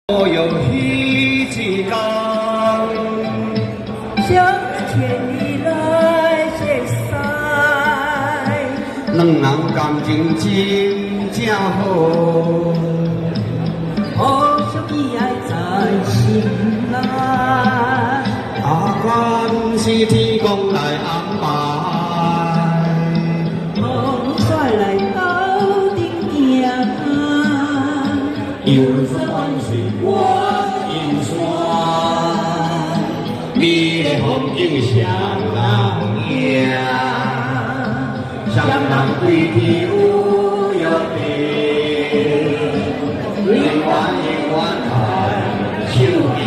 我有一支竿，向千里来接塞，两人感情真好，互相依爱在心内。阮是天公来安排，风甩来斗阵行。有山水观音山，美丽风景双人赢，双人对天有约定，永远牵手行。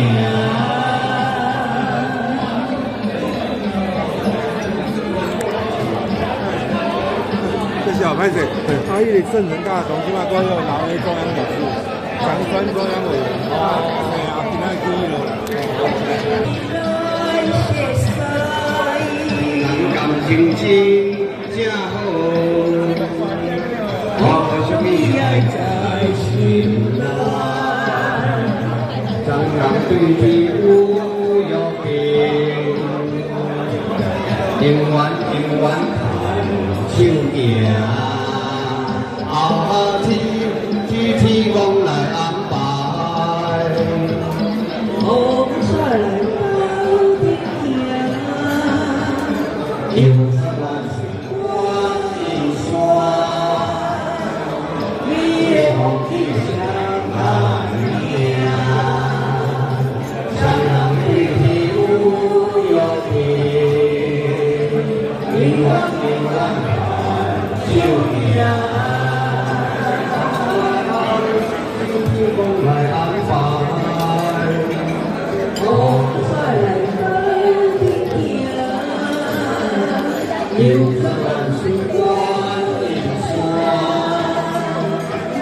这是好拍摄，他迄个圣人甲从即马都有拿为中央理事，长川中央委员。对啊，今仔去了。人感情真好，互相依爱在心内，双人对天有约定，永远手行，天公来安排，风甩来斗阵行。有山水观音山，美丽风景双人赢，双人对天有约定，永远手行。天公来安排，风甩来斗阵行。有山水观音山，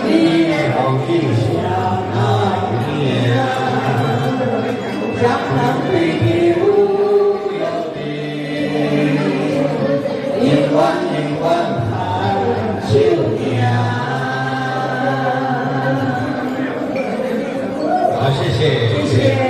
美丽风景双人赢，双人对天有约定，永远